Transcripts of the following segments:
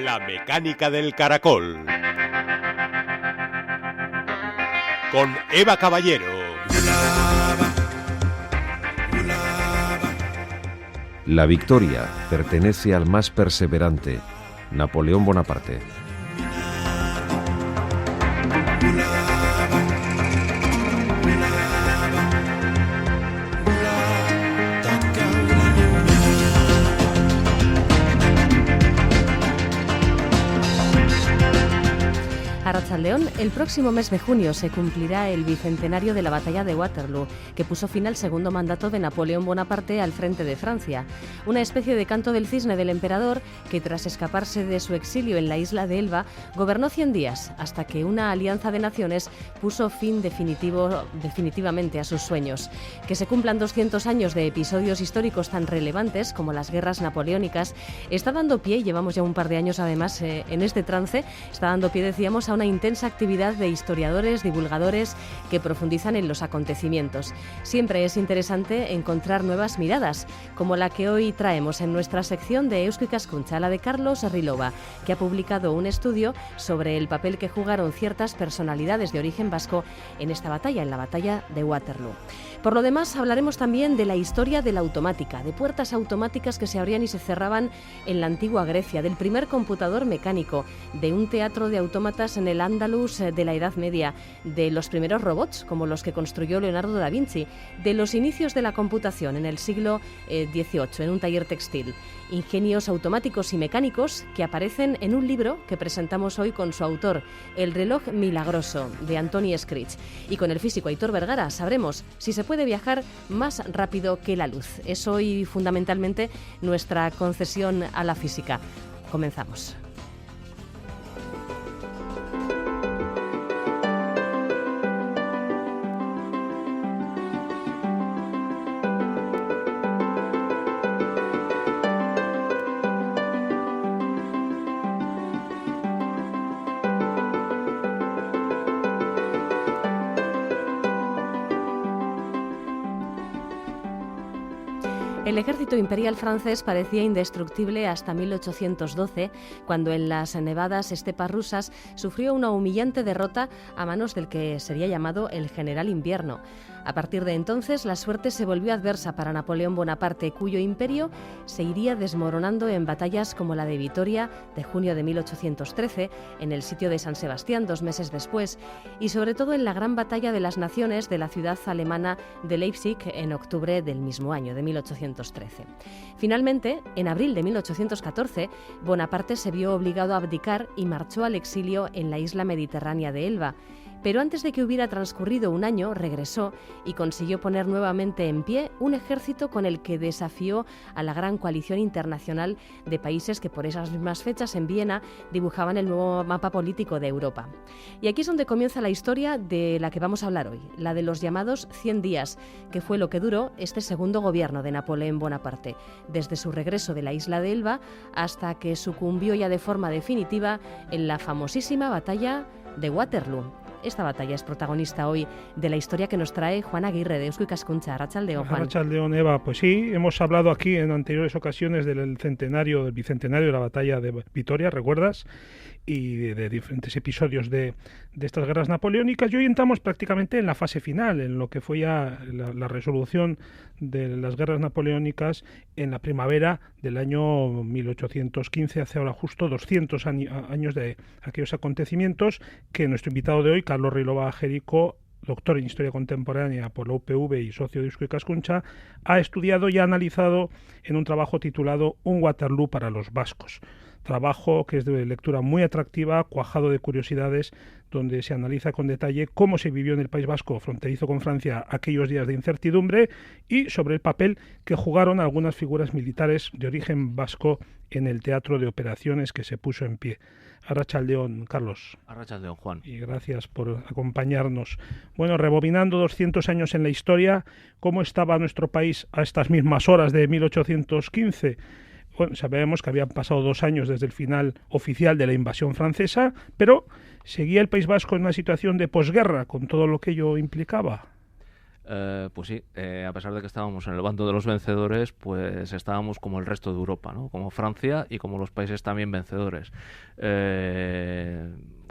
La mecánica del caracol. Con Eva Caballero. La victoria pertenece al más perseverante, Napoleón Bonaparte. Arratsaldeon, el próximo mes de junio se cumplirá el bicentenario de la batalla de Waterloo, que puso fin al segundo mandato de Napoleón Bonaparte al frente de Francia. Una especie de canto del cisne del emperador que, tras escaparse de su exilio en la isla de Elba, gobernó 100 días, hasta que una alianza de naciones puso fin definitivamente a sus sueños. Que se cumplan 200 años de episodios históricos tan relevantes como las guerras napoleónicas está dando pie, y llevamos ya un par de años además en este trance, está dando pie, decíamos, a una intensa actividad de historiadores, divulgadores que profundizan en los acontecimientos. Siempre es interesante encontrar nuevas miradas, como la que hoy traemos en nuestra sección de Eusko Ikaskuntza, la de Carlos Rilova, que ha publicado un estudio sobre el papel que jugaron ciertas personalidades de origen vasco en esta batalla, en la batalla de Waterloo. Por lo demás, hablaremos también de la historia de la automática, de puertas automáticas que se abrían y se cerraban en la antigua Grecia, del primer computador mecánico, de un teatro de autómatas en el Andalus de la Edad Media, de los primeros robots, como los que construyó Leonardo da Vinci, de los inicios de la computación en el siglo XVIII, en un taller textil. Ingenios automáticos y mecánicos que aparecen en un libro que presentamos hoy con su autor, El reloj milagroso, de Antoni Escrich. Y con el físico Aitor Vergara sabremos si se puede viajar más rápido que la luz. Es hoy fundamentalmente nuestra concesión a la física. Comenzamos. El ejército imperial francés parecía indestructible hasta 1812, cuando en las nevadas estepas rusas sufrió una humillante derrota a manos del que sería llamado el General Invierno. A partir de entonces, la suerte se volvió adversa para Napoleón Bonaparte, cuyo imperio se iría desmoronando en batallas como la de Vitoria, de junio de 1813, en el sitio de San Sebastián 2 meses después, y sobre todo en la Gran Batalla de las Naciones de la ciudad alemana de Leipzig en octubre del mismo año, de 1813. Finalmente, en abril de 1814, Bonaparte se vio obligado a abdicar y marchó al exilio en la isla mediterránea de Elba. Pero antes de que hubiera transcurrido un año, regresó y consiguió poner nuevamente en pie un ejército con el que desafió a la gran coalición internacional de países que por esas mismas fechas en Viena dibujaban el nuevo mapa político de Europa. Y aquí es donde comienza la historia de la que vamos a hablar hoy, la de los llamados 100 días, que fue lo que duró este segundo gobierno de Napoleón Bonaparte, desde su regreso de la isla de Elba hasta que sucumbió ya de forma definitiva en la famosísima batalla de Waterloo. Esta batalla es protagonista hoy de la historia que nos trae Juan Aguirre de Eusko Ikaskuntza. Arratsaldeon, Juan. Arratsaldeon, Eva. Pues sí, hemos hablado aquí en anteriores ocasiones del bicentenario de la batalla de Vitoria, ¿recuerdas? Y de diferentes episodios de estas guerras napoleónicas, y hoy entramos prácticamente en la fase final, en lo que fue ya la resolución de las guerras napoleónicas en la primavera del año 1815, hace ahora justo 200 años de aquellos acontecimientos que nuestro invitado de hoy, Carlos Rilova Jerico, doctor en Historia Contemporánea por la UPV y socio de Eusko Ikaskuntza, ha estudiado y ha analizado en un trabajo titulado Un Waterloo para los vascos. Trabajo que es de lectura muy atractiva, cuajado de curiosidades, donde se analiza con detalle cómo se vivió en el País Vasco fronterizo con Francia aquellos días de incertidumbre y sobre el papel que jugaron algunas figuras militares de origen vasco en el teatro de operaciones que se puso en pie. Arratsaldeon, Carlos. Arratsaldeon, Juan. Y gracias por acompañarnos. Bueno, rebobinando 200 años en la historia, ¿cómo estaba nuestro país a estas mismas horas de 1815? Bueno, sabemos que habían pasado 2 años desde el final oficial de la invasión francesa, pero seguía el País Vasco en una situación de posguerra, con todo lo que ello implicaba. Pues sí, a pesar de que estábamos en el bando de los vencedores, pues estábamos como el resto de Europa, ¿no? Como Francia y como los países también vencedores.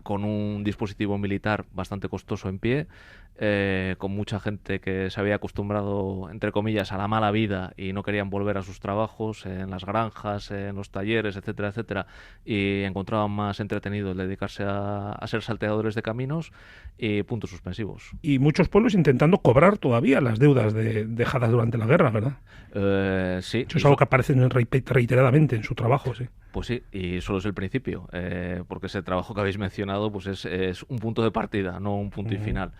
Con un dispositivo militar bastante costoso en pie, con mucha gente que se había acostumbrado, entre comillas, a la mala vida y no querían volver a sus trabajos en las granjas, en los talleres, etcétera, etcétera, y encontraban más entretenido el dedicarse a ser salteadores de caminos y puntos suspensivos. Y muchos pueblos intentando cobrar todavía las deudas dejadas durante la guerra, ¿verdad? Sí. Eso es algo que aparece reiteradamente en su trabajo, sí. Pues sí, y solo es el principio, porque ese trabajo que habéis mencionado pues es un punto de partida, no un punto y final.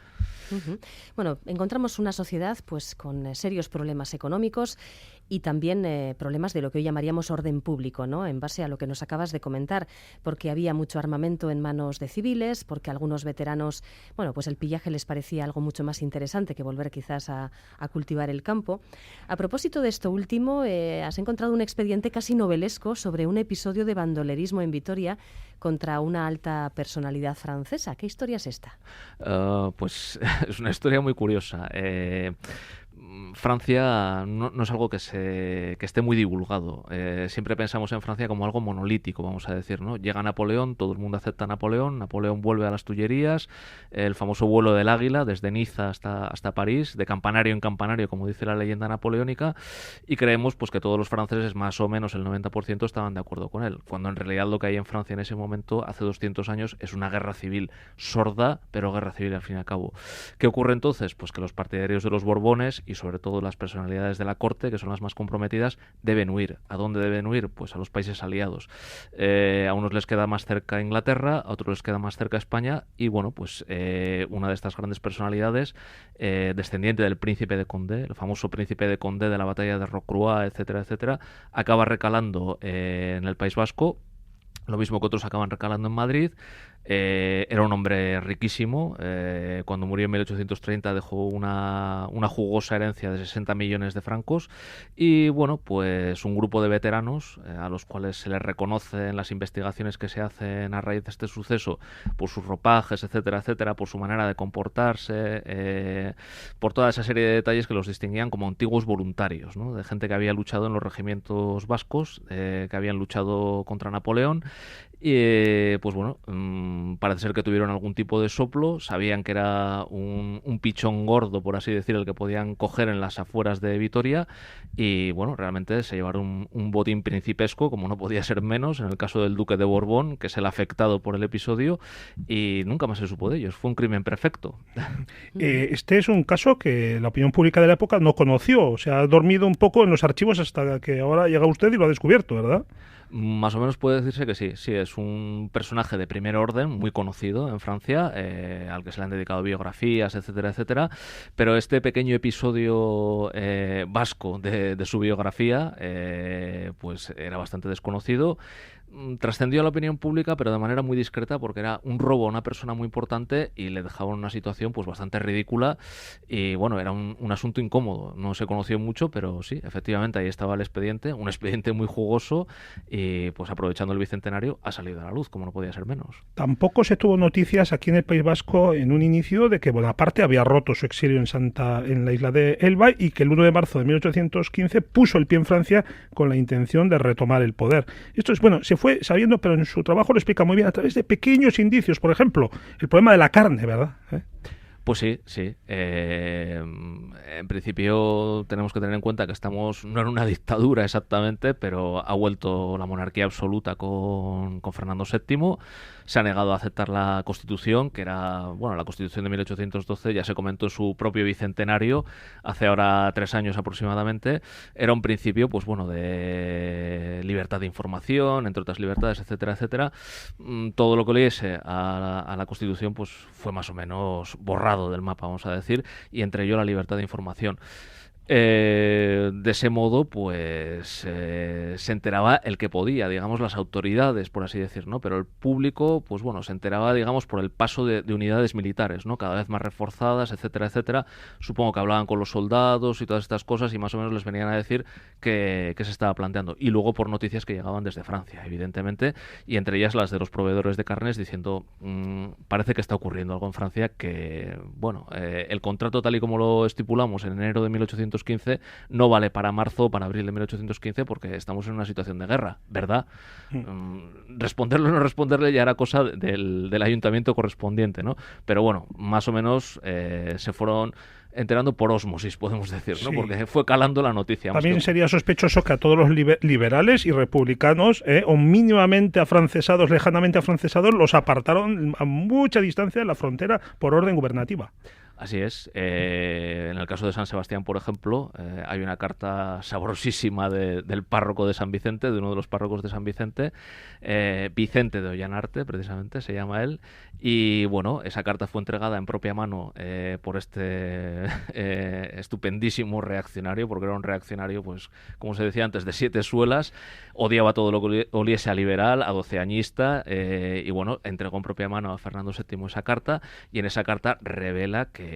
Bueno, encontramos una sociedad pues con serios problemas económicos y también problemas de lo que hoy llamaríamos orden público, ¿no? En base a lo que nos acabas de comentar, porque había mucho armamento en manos de civiles, porque a algunos veteranos, bueno, pues el pillaje les parecía algo mucho más interesante que volver quizás a cultivar el campo. A propósito de esto último, has encontrado un expediente casi novelesco sobre un episodio de bandolerismo en Vitoria contra una alta personalidad francesa. ¿Qué historia es esta? Pues es una historia muy curiosa. Francia no es algo que esté muy divulgado. Siempre pensamos en Francia como algo monolítico, vamos a decir, ¿no? Llega Napoleón, todo el mundo acepta a Napoleón, Napoleón vuelve a las Tullerías, el famoso vuelo del águila desde Niza hasta París, de campanario en campanario, como dice la leyenda napoleónica, y creemos pues que todos los franceses, más o menos el 90%, estaban de acuerdo con él, cuando en realidad lo que hay en Francia en ese momento, hace 200 años, es una guerra civil sorda, pero guerra civil al fin y al cabo. ¿Qué ocurre entonces? Pues que los partidarios de los Borbones y sobre todo las personalidades de la corte, que son las más comprometidas, deben huir. ¿A dónde deben huir? Pues a los países aliados. A unos les queda más cerca Inglaterra, a otros les queda más cerca España, y bueno, pues una de estas grandes personalidades, descendiente del príncipe de Condé, el famoso príncipe de Condé de la batalla de Rocroi, etcétera, etcétera, acaba recalando en el País Vasco, lo mismo que otros acaban recalando en Madrid. Era un hombre riquísimo. Cuando murió en 1830 dejó una jugosa herencia de 60 millones de francos y bueno, pues un grupo de veteranos a los cuales se les reconoce en las investigaciones que se hacen a raíz de este suceso por sus ropajes, etcétera, etcétera, por su manera de comportarse, por toda esa serie de detalles que los distinguían como antiguos voluntarios, ¿no? De gente que había luchado en los regimientos vascos, que habían luchado contra Napoleón. Y pues bueno, parece ser que tuvieron algún tipo de soplo, sabían que era un pichón gordo, por así decir, el que podían coger en las afueras de Vitoria, y bueno, realmente se llevaron un botín principesco, como no podía ser menos, en el caso del duque de Borbón, que es el afectado por el episodio, y nunca más se supo de ellos. Fue un crimen perfecto. Este es un caso que la opinión pública de la época no conoció, o sea, ha dormido un poco en los archivos hasta que ahora llega usted y lo ha descubierto, ¿verdad? Más o menos puede decirse que sí. Sí, es un personaje de primer orden, muy conocido en Francia, al que se le han dedicado biografías, etcétera, etcétera. Pero este pequeño episodio vasco de su biografía, pues era bastante desconocido. Trascendió a la opinión pública, pero de manera muy discreta, porque era un robo a una persona muy importante y le dejaba en una situación pues bastante ridícula, y bueno, era un asunto incómodo. No se conoció mucho, pero sí, efectivamente ahí estaba el expediente, un expediente muy jugoso, y pues aprovechando el bicentenario ha salido a la luz, como no podía ser menos. Tampoco se tuvo noticias aquí en el País Vasco en un inicio de que Bonaparte había roto su exilio en la isla de Elba y que el 1 de marzo de 1815 puso el pie en Francia con la intención de retomar el poder. Esto es, bueno, se fue sabiendo, pero en su trabajo lo explica muy bien a través de pequeños indicios. Por ejemplo, el problema de la carne, ¿verdad? Pues sí, sí. En principio tenemos que tener en cuenta que estamos no en una dictadura exactamente, pero ha vuelto la monarquía absoluta con Fernando VII. Se ha negado a aceptar la Constitución, que era, bueno, la Constitución de 1812, ya se comentó en su propio bicentenario, hace ahora 3 años aproximadamente. Era un principio, pues bueno, de libertad de información, entre otras libertades, etcétera, etcétera. Todo lo que leese a la Constitución, pues fue más o menos borrado del mapa, vamos a decir, y entre ello la libertad de información. De ese modo, pues se enteraba el que podía, digamos, las autoridades, por así decir, ¿no? Pero el público, pues bueno, se enteraba, digamos, por el paso de unidades militares, ¿no? Cada vez más reforzadas, etcétera, etcétera. Supongo que hablaban con los soldados y todas estas cosas y más o menos les venían a decir que se estaba planteando. Y luego por noticias que llegaban desde Francia, evidentemente, y entre ellas las de los proveedores de carnes diciendo, parece que está ocurriendo algo en Francia que, bueno, el contrato tal y como lo estipulamos en enero de 1815 no vale para marzo o para abril de 1815 porque estamos en una situación de guerra, ¿verdad? Responderle o no responderle ya era cosa del ayuntamiento correspondiente, ¿no? Pero bueno, más o menos se fueron enterando por ósmosis, podemos decir, ¿no? Sí. Porque fue calando la noticia. También sería sospechoso que a todos los liberales y republicanos, o mínimamente afrancesados, lejanamente afrancesados, los apartaron a mucha distancia de la frontera por orden gubernativa. Así es. En el caso de San Sebastián, por ejemplo, hay una carta sabrosísima del párroco de San Vicente, de uno de los párrocos de San Vicente, Vicente de Ollanarte, precisamente, se llama él. Y bueno, esa carta fue entregada en propia mano por este estupendísimo reaccionario, porque era un reaccionario, pues, como se decía antes, de 7 suelas, odiaba todo lo que oliese a liberal, a doceañista, y bueno, entregó en propia mano a Fernando VII esa carta, y en esa carta revela que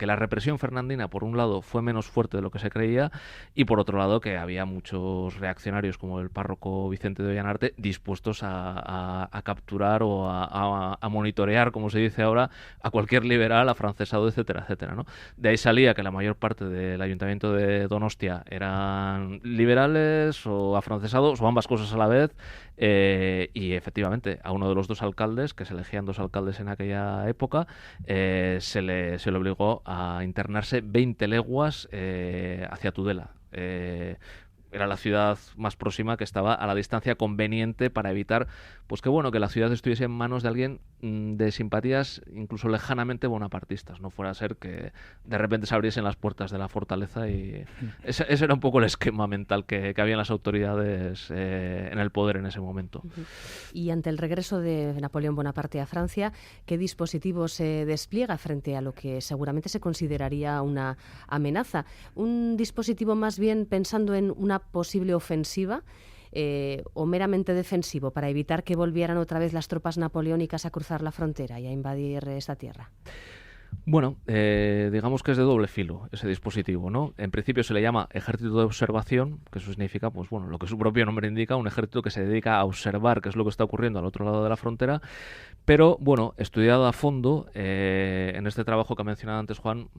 la represión fernandina, por un lado, fue menos fuerte de lo que se creía, y por otro lado, que había muchos reaccionarios, como el párroco Vicente de Ollanarte, dispuestos a capturar o a monitorear, como se dice ahora, a cualquier liberal, afrancesado, etcétera, etcétera, ¿no? De ahí salía que la mayor parte del ayuntamiento de Donostia eran liberales o afrancesados, o ambas cosas a la vez, y efectivamente, a uno de los 2 alcaldes, que se elegían 2 alcaldes en aquella época, se le obligó a internarse 20 leguas hacia Tudela. Era la ciudad más próxima que estaba a la distancia conveniente para evitar, pues que bueno, que la ciudad estuviese en manos de alguien de simpatías incluso lejanamente bonapartistas, no fuera a ser que de repente se abriesen las puertas de la fortaleza, y ese era un poco el esquema mental que había en las autoridades en el poder en ese momento. Y ante el regreso de Napoleón Bonaparte a Francia, ¿qué dispositivo se despliega frente a lo que seguramente se consideraría una amenaza? ¿Un dispositivo más bien pensando en una posible ofensiva o meramente defensivo para evitar que volvieran otra vez las tropas napoleónicas a cruzar la frontera y a invadir esta tierra? Bueno, digamos que es de doble filo ese dispositivo, ¿no? En principio se le llama ejército de observación, que eso significa, pues bueno, lo que su propio nombre indica, un ejército que se dedica a observar qué es lo que está ocurriendo al otro lado de la frontera, pero bueno, estudiado a fondo, en este trabajo que ha mencionado antes Juan,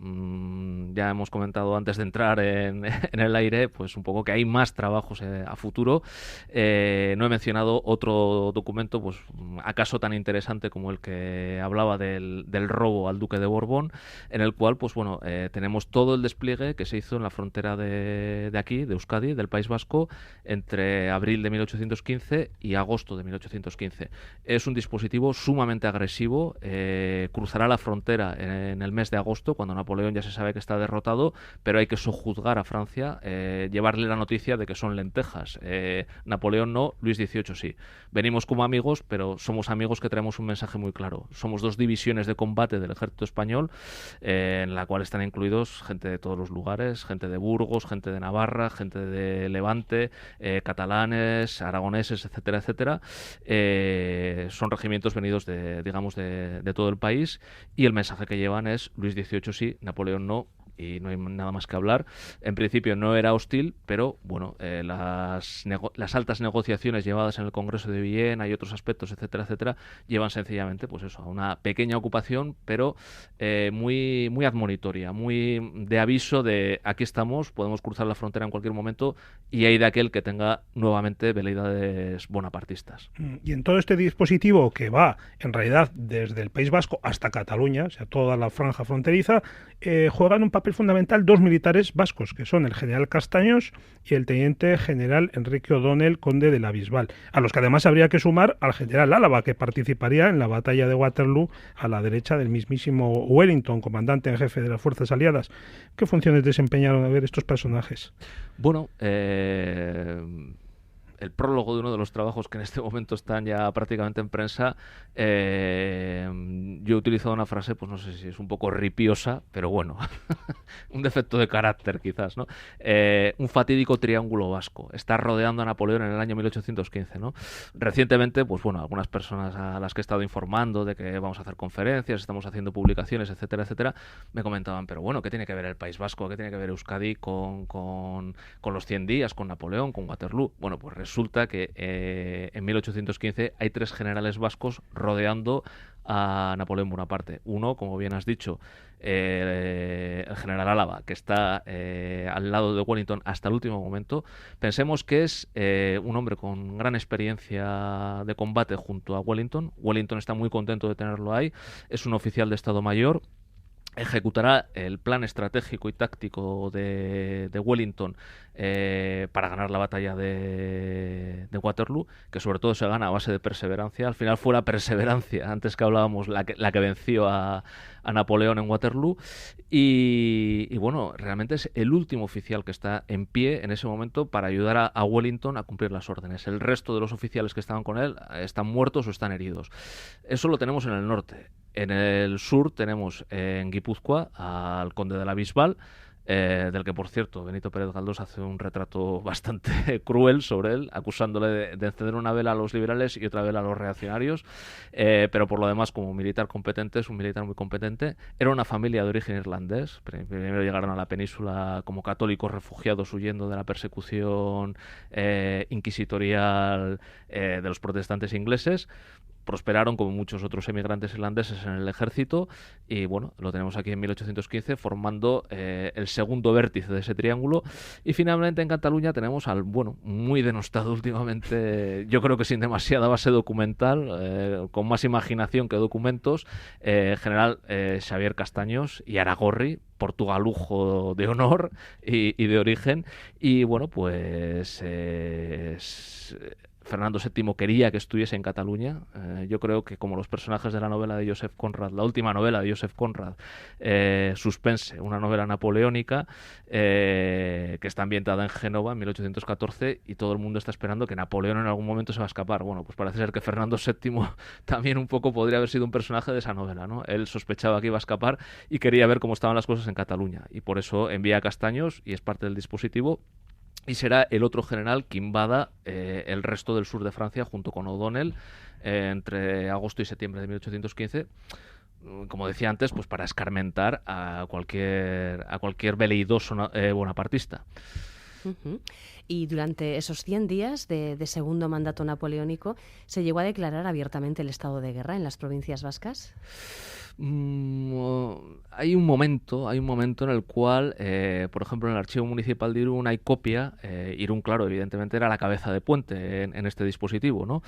ya hemos comentado antes de entrar en el aire, pues un poco que hay más trabajos a futuro. No he mencionado otro documento, pues acaso tan interesante como el que hablaba del robo al duque de Borbón, en el cual, pues bueno, tenemos todo el despliegue que se hizo en la frontera de aquí, de Euskadi, del País Vasco, entre abril de 1815 y agosto de 1815. Es un dispositivo sumamente agresivo, cruzará la frontera en el mes de agosto, cuando Napoleón ya se sabe que está derrotado, pero hay que sojuzgar a Francia, llevarle la noticia de que son lentejas. Napoleón no, Luis XVIII sí. Venimos como amigos, pero somos amigos que traemos un mensaje muy claro. Somos 2 divisiones de combate del ejército español, en la cual están incluidos gente de todos los lugares, gente de Burgos, gente de Navarra, gente de Levante, catalanes, aragoneses, etcétera, etcétera. Son regimientos venidos de todo el país, y el mensaje que llevan es Luis XVIII sí, Napoleón no, y no hay nada más que hablar. En principio no era hostil, pero bueno, las altas negociaciones llevadas en el Congreso de Viena y otros aspectos, etcétera, etcétera, llevan sencillamente, pues eso, a una pequeña ocupación, pero muy, muy admonitoria, muy de aviso de aquí estamos, podemos cruzar la frontera en cualquier momento, y hay de aquel que tenga nuevamente veleidades bonapartistas. Y en todo este dispositivo, que va en realidad desde el País Vasco hasta Cataluña, o sea, toda la franja fronteriza, juegan un papel fundamental 2 militares vascos, que son el general Castaños y el teniente general Enrique O'Donnell, conde de la Bisbal, a los que además habría que sumar al general Álava, que participaría en la batalla de Waterloo a la derecha del mismísimo Wellington, comandante en jefe de las fuerzas aliadas. ¿Qué funciones desempeñaron a ver estos personajes? Bueno, el prólogo de uno de los trabajos que en este momento están ya prácticamente en prensa, yo he utilizado una frase, pues no sé si es un poco ripiosa, pero bueno, un defecto de carácter quizás, ¿no? Un fatídico triángulo vasco. Está rodeando a Napoleón en el año 1815, ¿no? Recientemente, pues bueno, algunas personas a las que he estado informando de que vamos a hacer conferencias, estamos haciendo publicaciones, etcétera, etcétera, me comentaban, pero bueno, ¿qué tiene que ver el País Vasco? ¿Qué tiene que ver Euskadi con los 100 días, con Napoleón, con Waterloo? Bueno, pues resulta que en 1815 hay 3 generales vascos rodeando a Napoleón Bonaparte. Uno, como bien has dicho, el general Álava, que está al lado de Wellington hasta el último momento. Pensemos que es un hombre con gran experiencia de combate junto a Wellington. Wellington está muy contento de tenerlo ahí. Es un oficial de Estado Mayor. Ejecutará el plan estratégico y táctico de Wellington para ganar la batalla de Waterloo, que sobre todo se gana a base de perseverancia. Al final fue la perseverancia, antes que hablábamos, la que venció a Napoleón en Waterloo. Y bueno, realmente es el último oficial que está en pie en ese momento para ayudar a Wellington a cumplir las órdenes. El resto de los oficiales que estaban con él están muertos o están heridos. Eso lo tenemos en el norte. En el sur tenemos en Guipúzcoa al conde de la Bisbal, del que, por cierto, Benito Pérez Galdós hace un retrato bastante cruel sobre él, acusándole de encender una vela a los liberales y otra vela a los reaccionarios, pero por lo demás, como militar competente, es un militar muy competente. Era una familia de origen irlandés. Primero llegaron a la península como católicos refugiados huyendo de la persecución inquisitorial de los protestantes ingleses. Prosperaron como muchos otros emigrantes irlandeses en el ejército y bueno, lo tenemos aquí en 1815 formando el segundo vértice de ese triángulo. Y finalmente en Cataluña tenemos al, bueno, muy denostado últimamente, yo creo que sin demasiada base documental, con más imaginación que documentos, general Xavier Castaños y Aragorri, portugalujo de honor y de origen. Y bueno, pues Fernando VII quería que estuviese en Cataluña. Yo creo que como los personajes de la novela de Joseph Conrad, la última novela de Joseph Conrad, Suspense, una novela napoleónica que está ambientada en Génova en 1814 y todo el mundo está esperando que Napoleón en algún momento se va a escapar. Bueno, pues parece ser que Fernando VII también un poco podría haber sido un personaje de esa novela, ¿no? Él sospechaba que iba a escapar y quería ver cómo estaban las cosas en Cataluña y por eso envía a Castaños y es parte del dispositivo. Y será el otro general que invada el resto del sur de Francia junto con O'Donnell entre agosto y septiembre de 1815, como decía antes, pues para escarmentar a cualquier veleidoso bonapartista. Uh-huh. Y durante esos 100 días de segundo mandato napoleónico, ¿se llegó a declarar abiertamente el estado de guerra en las provincias vascas? Hay un momento en el cual, por ejemplo, en el archivo municipal de Irún hay copia. Irún, claro, evidentemente era la cabeza de puente en este dispositivo, ¿no?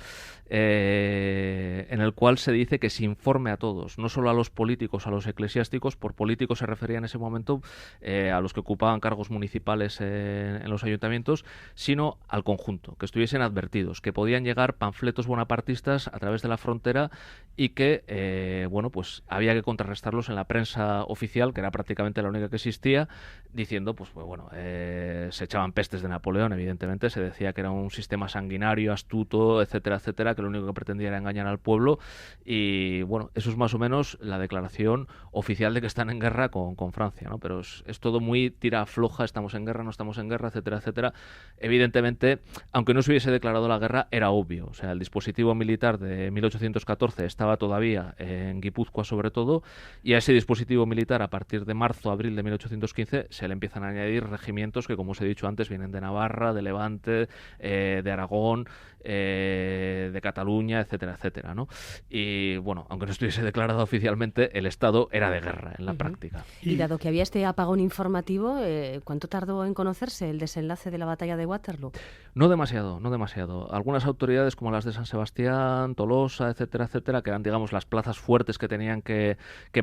En el cual se dice que se informe a todos, no solo a los políticos, a los eclesiásticos. Por políticos se refería en ese momento a los que ocupaban cargos municipales en los ayuntamientos, sino al conjunto, que estuviesen advertidos, que podían llegar panfletos bonapartistas a través de la frontera y que, bueno, pues había que contrarrestarlos en la prensa oficial, que era prácticamente la única que existía, diciendo, pues bueno, se echaban pestes de Napoleón, evidentemente, se decía que era un sistema sanguinario, astuto, etcétera, etcétera, que lo único que pretendía era engañar al pueblo. Y bueno, eso es más o menos la declaración oficial de que están en guerra con Francia, ¿no? Pero es todo muy tira floja, estamos en guerra, no estamos en guerra, etcétera, etcétera. Evidentemente, aunque no se hubiese declarado la guerra, era obvio. O sea, el dispositivo militar de 1814 estaba todavía en Guipúzcoa sobre todo, y a ese dispositivo militar a partir de marzo-abril de 1815 se le empiezan a añadir regimientos que, como os he dicho antes, vienen de Navarra, de Levante, de Aragón, de Cataluña, etcétera, etcétera, ¿no? Y bueno, aunque no estuviese declarado oficialmente, el Estado era de guerra en la práctica. Y dado que había este apagón informativo, ¿cuánto tardó en conocerse el desenlace de la batalla de Waterloo? No demasiado, no demasiado. Algunas autoridades como las de San Sebastián, Tolosa, etcétera, etcétera, que eran, digamos, las plazas fuertes que tenían que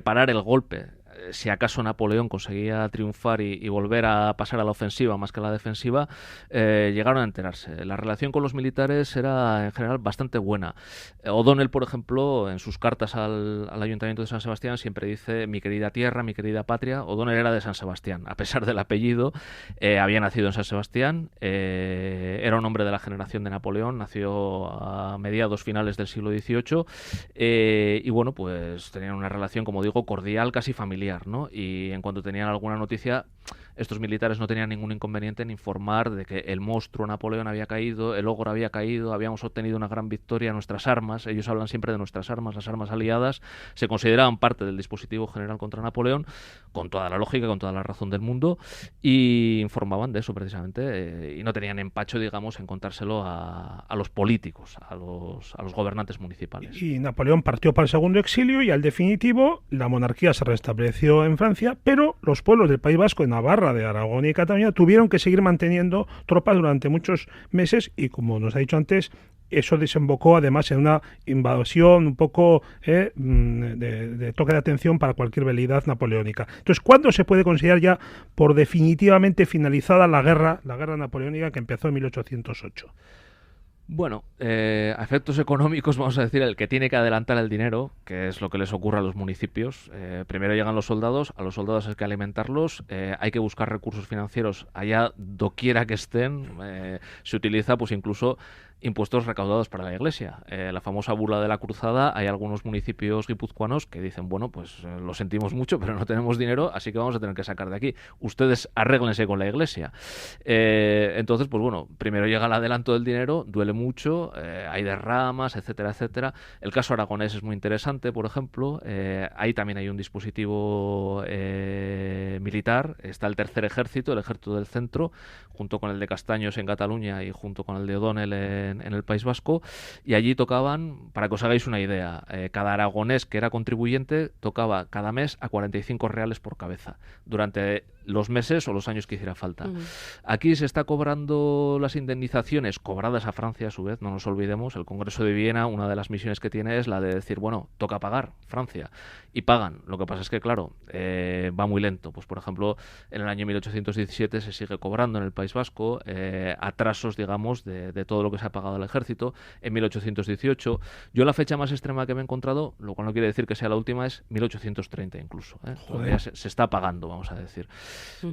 parar el golpe. si acaso Napoleón conseguía triunfar y volver a pasar a la ofensiva más que a la defensiva, llegaron a enterarse. La relación con los militares era en general bastante buena. O'Donnell, por ejemplo, en sus cartas al Ayuntamiento de San Sebastián siempre dice mi querida tierra, mi querida patria. O'Donnell era de San Sebastián, a pesar del apellido, había nacido en San Sebastián, era un hombre de la generación de Napoleón, nació a mediados finales del siglo XVIII, y bueno, pues tenían una relación, como digo, cordial, casi familiar, ¿no? Y en cuanto tenían alguna noticia, estos militares no tenían ningún inconveniente en informar de que el monstruo Napoleón había caído, el ogro había caído, habíamos obtenido una gran victoria, nuestras armas, ellos hablan siempre de nuestras armas, las armas aliadas, se consideraban parte del dispositivo general contra Napoleón, con toda la lógica, con toda la razón del mundo, y informaban de eso precisamente, y no tenían empacho, digamos, en contárselo a los políticos, a los gobernantes municipales. Y Napoleón partió para el segundo exilio y al definitivo la monarquía se restableció en Francia, pero los pueblos del País Vasco, de Navarra, de Aragón y Cataluña tuvieron que seguir manteniendo tropas durante muchos meses y, como nos ha dicho antes, eso desembocó además en una invasión un poco de toque de atención para cualquier veleidad napoleónica. Entonces, ¿cuándo se puede considerar ya por definitivamente finalizada la guerra napoleónica que empezó en 1808? Bueno, a efectos económicos, vamos a decir, el que tiene que adelantar el dinero, que es lo que les ocurre a los municipios. Primero llegan los soldados, a los soldados hay que alimentarlos, hay que buscar recursos financieros allá doquiera que estén. Se utiliza pues incluso impuestos recaudados para la Iglesia. La famosa bula de la Cruzada, hay algunos municipios guipuzcoanos que dicen, bueno, pues lo sentimos mucho, pero no tenemos dinero, así que vamos a tener que sacar de aquí. Ustedes arréglense con la Iglesia. Entonces, pues bueno, primero llega el adelanto del dinero, duele mucho, hay derramas, etcétera, etcétera. El caso aragonés es muy interesante, por ejemplo. Ahí también hay un dispositivo militar. Está el tercer ejército, el ejército del centro, junto con el de Castaños en Cataluña y junto con el de O'Donnell en el País Vasco, y allí tocaban, para que os hagáis una idea, cada aragonés que era contribuyente tocaba cada mes a 45 reales por cabeza, durante los meses o los años que hiciera falta. Aquí se está cobrando las indemnizaciones cobradas a Francia, a su vez, no nos olvidemos, el Congreso de Viena, una de las misiones que tiene es la de decir, bueno, toca pagar Francia, y pagan. Lo que pasa es que, claro, va muy lento. Pues, por ejemplo, en el año 1817 se sigue cobrando en el País Vasco atrasos, digamos, de todo lo que se ha pagado al ejército. En 1818, yo la fecha más extrema que me he encontrado, lo cual no quiere decir que sea la última, es 1830 incluso. Todavía se está pagando, vamos a decir.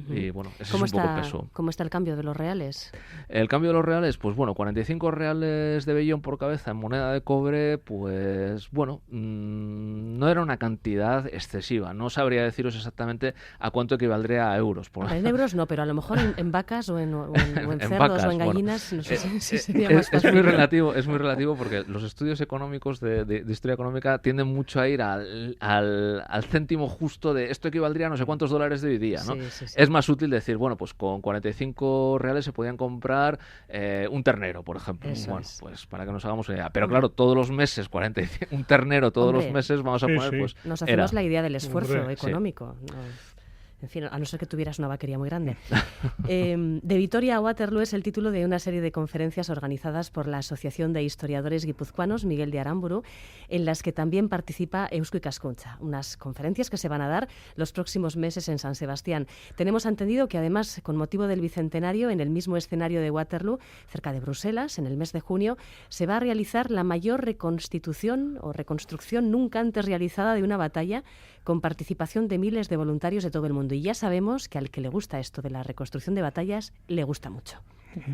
Y bueno, ese es un poco el peso. ¿Cómo está el cambio de los reales? El cambio de los reales, pues bueno, 45 reales de vellón por cabeza en moneda de cobre, pues bueno, no era una cantidad excesiva. No sabría deciros exactamente a cuánto equivaldría a euros. En euros no, pero a lo mejor en vacas o en cerdos vacas, o en gallinas, bueno, no sé si sería más es muy relativo porque los estudios económicos de historia económica tienden mucho a ir al céntimo justo de esto equivaldría a no sé cuántos dólares de hoy día, ¿no? Sí. Es más útil decir, bueno, pues con 45 reales se podían comprar un ternero, por ejemplo. Pues para que nos hagamos una idea. Pero claro, todos los meses, un ternero todos los meses, vamos a poner, pues... Nos hacemos la idea del esfuerzo económico. Sí. En fin, a no ser que tuvieras una vaquería muy grande. De Vitoria a Waterloo es el título de una serie de conferencias organizadas por la Asociación de Historiadores Guipuzcoanos Miguel de Aramburu, en las que también participa Eusko Ikaskuntza. Unas conferencias que se van a dar los próximos meses en San Sebastián. Tenemos entendido que además, con motivo del bicentenario, en el mismo escenario de Waterloo, cerca de Bruselas, en el mes de junio, se va a realizar la mayor reconstrucción nunca antes realizada de una batalla, con participación de miles de voluntarios de todo el mundo. Y ya sabemos que al que le gusta esto de la reconstrucción de batallas, le gusta mucho.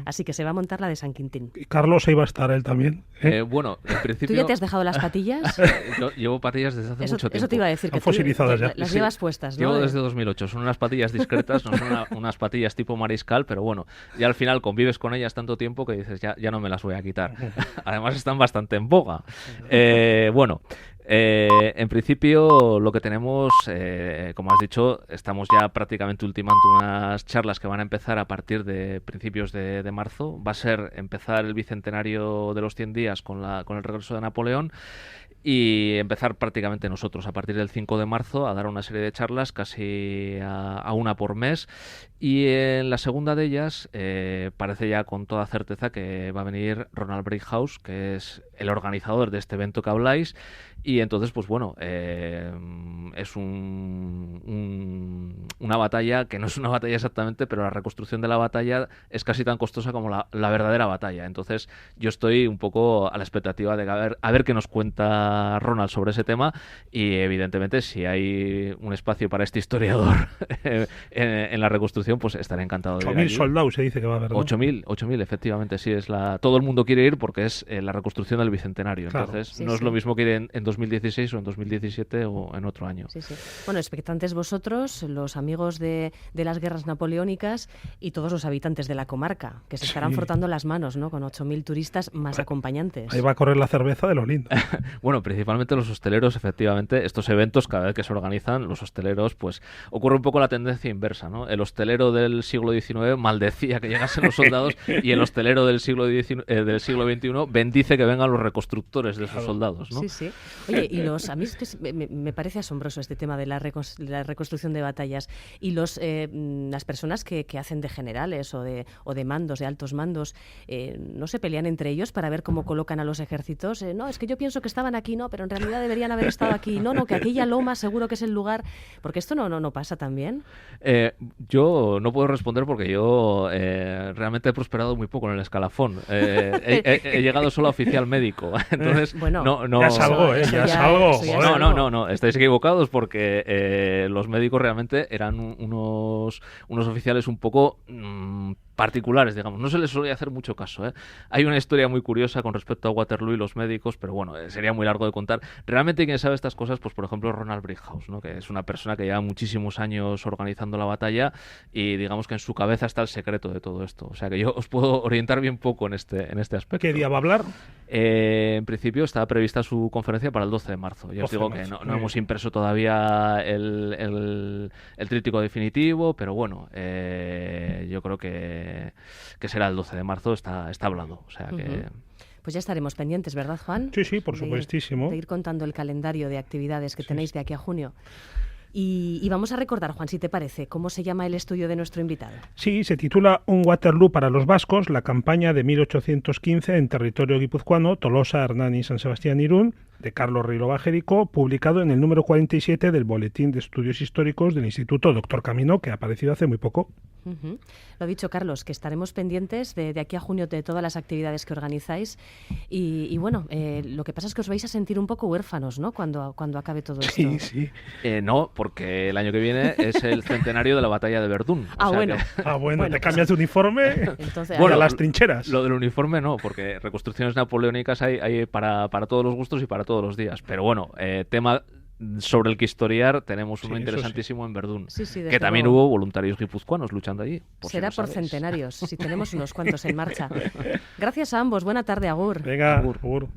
Así que se va a montar la de San Quintín. ¿Y Carlos ahí va a estar él también? Bueno, en principio... ¿Tú ya te has dejado las patillas? Yo llevo patillas desde hace mucho tiempo. Eso te iba a decir. Están fosilizadas ya. Las llevas puestas, ¿no? Llevo desde 2008. Son unas patillas discretas, no son unas patillas tipo mariscal, pero bueno, ya al final convives con ellas tanto tiempo que dices, ya no me las voy a quitar. Además están bastante en boga. En principio lo que tenemos, como has dicho, estamos ya prácticamente ultimando unas charlas que van a empezar a partir de principios de marzo. Va a ser empezar el bicentenario de los 100 días con el regreso de Napoleón. y empezar prácticamente nosotros a partir del 5 de marzo a dar una serie de charlas casi a una por mes, y en la segunda de ellas parece ya con toda certeza que va a venir Ronald Breakhouse, que es el organizador de este evento que habláis, y entonces pues bueno, es una batalla que no es una batalla exactamente, pero la reconstrucción de la batalla es casi tan costosa como la verdadera batalla. Entonces yo estoy un poco a la expectativa de a ver qué nos cuenta Ronald sobre ese tema, y evidentemente si hay un espacio para este historiador en la reconstrucción, pues estaré encantado de ir 8.000 allí. soldados se dice que va a haber, ¿no? 8.000, efectivamente, sí, todo el mundo quiere ir porque es la reconstrucción del Bicentenario. Claro. Entonces Sí, no es sí. lo mismo que ir en 2016 o en 2017 o en otro año. Sí, sí. Bueno, expectantes vosotros, los amigos de las guerras napoleónicas y todos los habitantes de la comarca, que se estarán Sí. frotando las manos, ¿no? Con 8.000 turistas más acompañantes. Ahí va a correr la cerveza de lo lindo. Bueno, principalmente los hosteleros, efectivamente, estos eventos, cada vez que se organizan, los hosteleros, pues ocurre un poco la tendencia inversa, ¿no? El hostelero del siglo XIX maldecía que llegasen los soldados y el hostelero del siglo XXI bendice que vengan los reconstructores de esos soldados, ¿no? Sí, sí. Oye, y a mí es que me parece asombroso este tema de la reconstrucción de batallas, y las personas que hacen de generales o de mandos, de altos mandos, no se pelean entre ellos para ver cómo colocan a los ejércitos. No, es que yo pienso que estaban aquí, no, pero en realidad deberían haber estado aquí. No, que aquella loma seguro que es el lugar. Porque esto no pasa también. Yo no puedo responder porque yo realmente he prosperado muy poco en el escalafón. He llegado solo a oficial médico. Entonces, Bueno, no, ya es algo, eso ya es ya- algo. eso ya es joder. algo. No, estáis equivocados porque los médicos realmente eran unos oficiales un poco particulares, digamos. No se les solía hacer mucho caso, ¿eh? Hay una historia muy curiosa con respecto a Waterloo y los médicos, pero bueno, sería muy largo de contar. Realmente quien sabe estas cosas, pues por ejemplo Ronald Breakhouse, ¿no? Que es una persona que lleva muchísimos años organizando la batalla y digamos que en su cabeza está el secreto de todo esto. O sea que yo os puedo orientar bien poco en este aspecto. ¿Qué día va a hablar? En principio está prevista su conferencia para el 12 de marzo. Ya os 12 de digo que marzo, no muy hemos bien. impreso todavía el tríptico definitivo, pero bueno, yo creo que será el 12 de marzo, está hablado. O sea que... Ujú. Pues ya estaremos pendientes, ¿verdad, Juan? Sí, sí, por De ir- supuestísimo. De ir contando el calendario de actividades que Sí, tenéis de aquí a junio. Y vamos a recordar, Juan, si te parece, cómo se llama el estudio de nuestro invitado. Sí, se titula Un Waterloo para los vascos, la campaña de 1815 en territorio guipuzcoano, Tolosa, Hernani, San Sebastián, Irún, de Carlos Reilova Jerico, publicado en el número 47 del Boletín de Estudios Históricos del Instituto Doctor Camino, que ha aparecido hace muy poco. Ujú. Lo dicho, Carlos, que estaremos pendientes de aquí a junio de todas las actividades que organizáis. Y bueno, lo que pasa es que os vais a sentir un poco huérfanos, ¿no? Cuando acabe todo esto. Sí, sí. no, porque el año que viene es el centenario de la batalla de Verdún. O Ah, sea bueno. que- Ah, bueno, Bueno, te cambias de uniforme Entonces, a las trincheras. Lo del uniforme no, porque reconstrucciones napoleónicas hay para todos los gustos y para todos los días. Pero bueno, tema sobre el que historiar tenemos uno Sí, eso interesantísimo en Verdún. Sí, sí, desde Que también luego. hubo voluntarios guipuzcoanos luchando allí. Si será no por sabéis. centenarios, si tenemos unos cuantos en marcha. Gracias a ambos. Buena tarde, agur. Venga, Agur. agur.